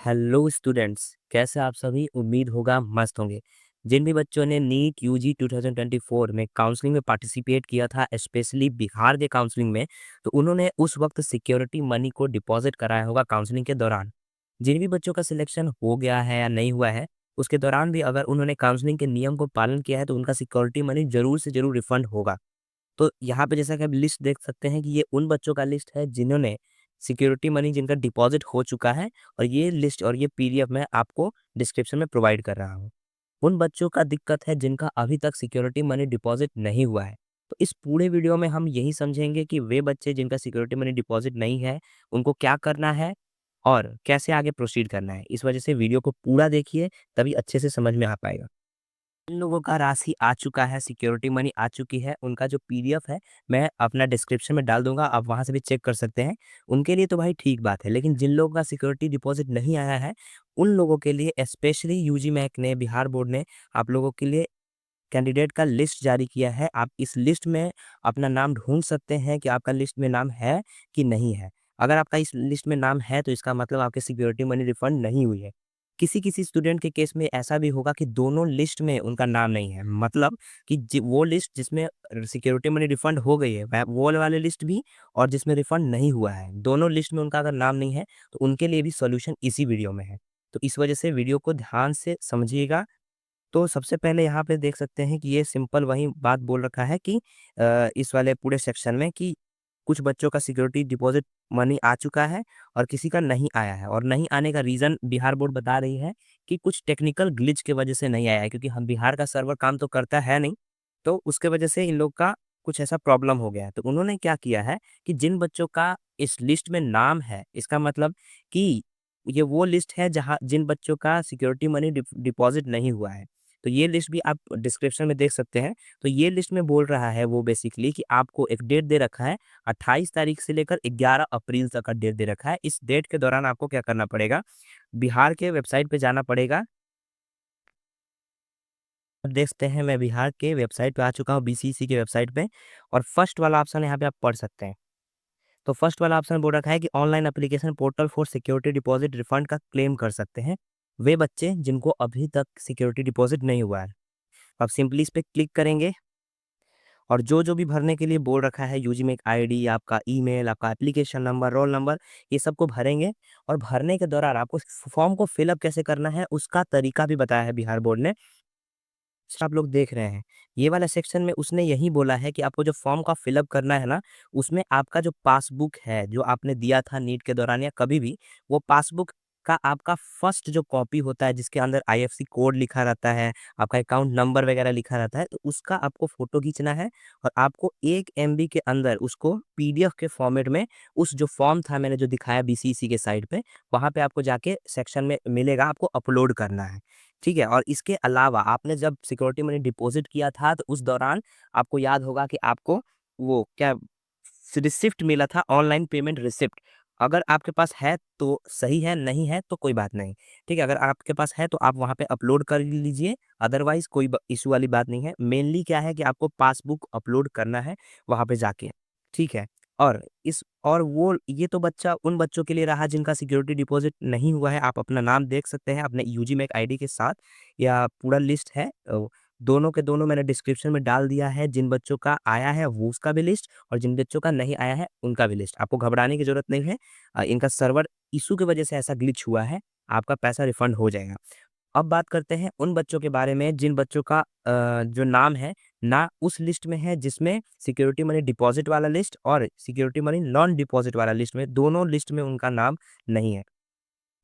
Hello students, कैसे आप सभी? उम्मीद होगा मस्त होंगे। जिन भी बच्चों ने नीट यूजी 2024 में काउंसलिंग में पार्टिसिपेट किया था, स्पेशली बिहार के काउंसलिंग में, तो उन्होंने उस वक्त सिक्योरिटी मनी को डिपॉजिट कराया होगा काउंसलिंग के दौरान। जिन भी बच्चों का सिलेक्शन हो गया है या नहीं हुआ है, उसके दौरान भी अगर उन्होंने काउंसलिंग के नियम को पालन किया है, तो उनका सिक्योरिटी मनी ज़रूर से ज़रूर रिफंड होगा। तो यहाँ पे जैसा कि आप लिस्ट देख सकते हैं कि ये उन बच्चों का लिस्ट है जिन्होंने सिक्योरिटी मनी जिनका डिपॉजिट हो चुका है, और ये लिस्ट और ये पीडीएफ मैं आपको डिस्क्रिप्शन में प्रोवाइड कर रहा हूँ। उन बच्चों का दिक्कत है जिनका अभी तक सिक्योरिटी मनी डिपॉजिट नहीं हुआ है। तो इस पूरे वीडियो में हम यही समझेंगे कि वे बच्चे जिनका सिक्योरिटी मनी डिपॉजिट नहीं है, उनको क्या करना है और कैसे आगे प्रोसीड करना है। इस वजह से वीडियो को पूरा देखिए, तभी अच्छे से समझ में आ पाएगा। जिन लोगों का राशि आ चुका है, सिक्योरिटी मनी आ चुकी है, उनका जो पीडीएफ है, मैं अपना डिस्क्रिप्शन में डाल दूँगा, आप वहाँ से भी चेक कर सकते हैं। उनके लिए तो भाई ठीक बात है, लेकिन जिन लोगों का सिक्योरिटी डिपॉज़िट नहीं आया है, उन लोगों के लिए स्पेशली यूजी मैक ने, बिहार बोर्ड ने आप लोगों के लिए कैंडिडेट का लिस्ट जारी किया है। आप इस लिस्ट में अपना नाम ढूँढ सकते हैं कि आपका लिस्ट में नाम है कि नहीं है। अगर आपका इस लिस्ट में नाम है, तो इसका मतलब आपकी सिक्योरिटी मनी रिफंड नहीं हुई है। किसी-किसी स्टूडेंट के केस में ऐसा भी होगा कि दोनों लिस्ट में उनका नाम नहीं है। मतलब कि वो लिस्ट जिसमें सिक्योरिटी मनी रिफंड हो गई है, वो वाले लिस्ट भी, और जिसमें रिफंड नहीं हुआ है, दोनों लिस्ट में उनका अगर नाम नहीं है, तो उनके लिए भी सॉल्यूशन इसी वीडियो में है। तो इस वजह से वीडियो को ध्यान से समझिएगा। तो सबसे पहले यहाँ पे देख सकते हैं कि ये सिंपल वही बात बोल रखा है कि इस वाले पूरे सेक्शन में कि कुछ बच्चों का सिक्योरिटी डिपॉजिट मनी आ चुका है और किसी का नहीं आया है, और नहीं आने का रीज़न बिहार बोर्ड बता रही है कि कुछ टेक्निकल ग्लिच की वजह से नहीं आया है, क्योंकि हम बिहार का सर्वर काम तो करता है नहीं, तो उसके वजह से इन लोग का कुछ ऐसा प्रॉब्लम हो गया है। तो उन्होंने क्या किया है कि जिन बच्चों का इस लिस्ट में नाम है, इसका मतलब कि ये वो लिस्ट है जहाँ जिन बच्चों का सिक्योरिटी मनी डिपॉजिट नहीं हुआ है। तो ये लिस्ट भी आप डिस्क्रिप्शन में देख सकते हैं। तो ये लिस्ट में बोल रहा है वो बेसिकली कि आपको एक डेट दे रखा है, 28 तारीख से लेकर 11 अप्रैल तक का डेट दे रखा है। इस डेट के दौरान आपको क्या करना पड़ेगा, बिहार के वेबसाइट पे जाना पड़ेगा। अब देखते हैं, मैं बिहार के वेबसाइट पे आ चुका हूँ, बीसीसी के वेबसाइट पे, और फर्स्ट वाला ऑप्शन यहाँ पे आप पढ़ सकते हैं। तो फर्स्ट वाला ऑप्शन बोल रखा है कि online application portal for security deposit refund का क्लेम कर सकते हैं वे बच्चे जिनको अभी तक सिक्योरिटी डिपॉजिट नहीं हुआ है। आप सिंपली इस पे क्लिक करेंगे, और जो-जो भी भरने के लिए बोल रखा है, यूजी में एक आईडी, आपका ईमेल, आपका एप्लीकेशन नंबर, रोल नंबर, ये सबको भरेंगे। और भरने के दौरान आपको फॉर्म को फिल अप कैसे करना है, उसका तरीका भी बताया है बिहार बोर्ड ने। आप लोग देख रहे हैं, ये वाला सेक्शन में उसने यही बोला है कि आपको जो फॉर्म का फिल अप करना है ना, उसमें आपका जो पासबुक है, जो आपने दिया था नीट के दौरान या कभी भी, वो पासबुक का आपका फर्स्ट जो कॉपी होता है, जिसके अंदर आईएफएससी कोड लिखा रहता है, आपका अकाउंट नंबर वगैरह लिखा रहता है, तो उसका आपको फ़ोटो खींचना है, और आपको 1 एमबी के अंदर उसको पीडीएफ के फॉर्मेट में, उस जो फॉर्म था मैंने जो दिखाया बीसीसी के साइट पे, वहाँ पे आपको जाके सेक्शन में मिलेगा, आपको अपलोड करना है। ठीक है? और इसके अलावा आपने जब सिक्योरिटी मनी डिपॉज़िट किया था, तो उस दौरान आपको याद होगा कि आपको वो क्या रिसिप्ट मिला था, ऑनलाइन पेमेंट रिसिप्ट। अगर आपके पास है तो सही है, नहीं है तो कोई बात नहीं। ठीक है? अगर आपके पास है तो आप वहाँ पे अपलोड कर लीजिए, अदरवाइज़ कोई इश्यू वाली बात नहीं है। मेनली क्या है कि आपको पासबुक अपलोड करना है वहाँ पे जाके। ठीक है? और इस और वो ये तो बच्चा उन बच्चों के लिए रहा जिनका सिक्योरिटी डिपॉज़िट नहीं हुआ है। आप अपना नाम देख सकते हैं अपने यूजी मेक आईडी के साथ, या पूरा लिस्ट है। दोनों के दोनों मैंने डिस्क्रिप्शन में डाल दिया है। जिन बच्चों का आया है वो उसका भी लिस्ट, और जिन बच्चों का नहीं आया है उनका भी लिस्ट। आपको घबराने की ज़रूरत नहीं है। इनका सर्वर इश्यू की वजह से ऐसा ग्लिच हुआ है। आपका पैसा रिफंड हो जाएगा। अब बात करते हैं उन बच्चों के बारे में जिन बच्चों का जो नाम है ना उस लिस्ट में है जिसमें सिक्योरिटी मनी डिपॉजिट वाला लिस्ट और सिक्योरिटी मनी नॉन डिपॉजिट वाला लिस्ट में, दोनों लिस्ट में उनका नाम नहीं है।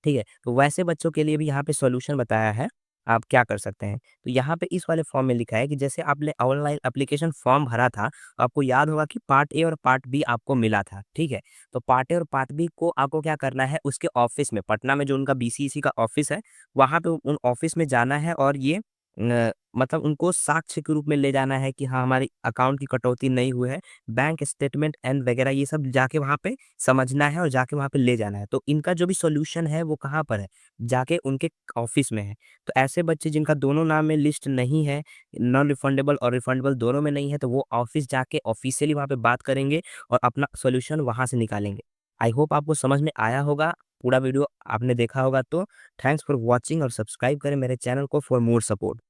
ठीक है? तो वैसे बच्चों के लिए भी यहाँ पे सॉल्यूशन बताया है, आप क्या कर सकते हैं। तो यहाँ पे इस वाले फॉर्म में लिखा है कि जैसे आपने ऑनलाइन एप्लीकेशन फॉर्म भरा था, तो आपको याद होगा कि पार्ट ए और पार्ट बी आपको मिला था, ठीक है? तो पार्ट ए और पार्ट बी को आपको क्या करना है, उसके ऑफ़िस में, पटना में जो उनका बीसीईसी का ऑफ़िस है, वहाँ पे उन ऑफ़िस में जाना है, और ये मतलब उनको साक्ष्य के रूप में ले जाना है कि हाँ, हमारी अकाउंट की कटौती नहीं हुई है। बैंक स्टेटमेंट एंड वगैरह ये सब जाके वहाँ पे समझना है और जाके वहाँ पे ले जाना है। तो इनका जो भी सॉल्यूशन है वो कहाँ पर है? जाके उनके ऑफ़िस में है। तो ऐसे बच्चे जिनका दोनों नाम में लिस्ट नहीं है, नॉन रिफंडेबल और रिफंडेबल दोनों में नहीं है, तो वो ऑफ़िस जाके ऑफ़िशियली वहाँ पे बात करेंगे और अपना सॉल्यूशन वहाँ से निकालेंगे। आई होप आपको समझ में आया होगा। पूरा वीडियो आपने देखा होगा तो थैंक्स फॉर वॉचिंग और सब्सक्राइब करें मेरे चैनल को फॉर मोर सपोर्ट।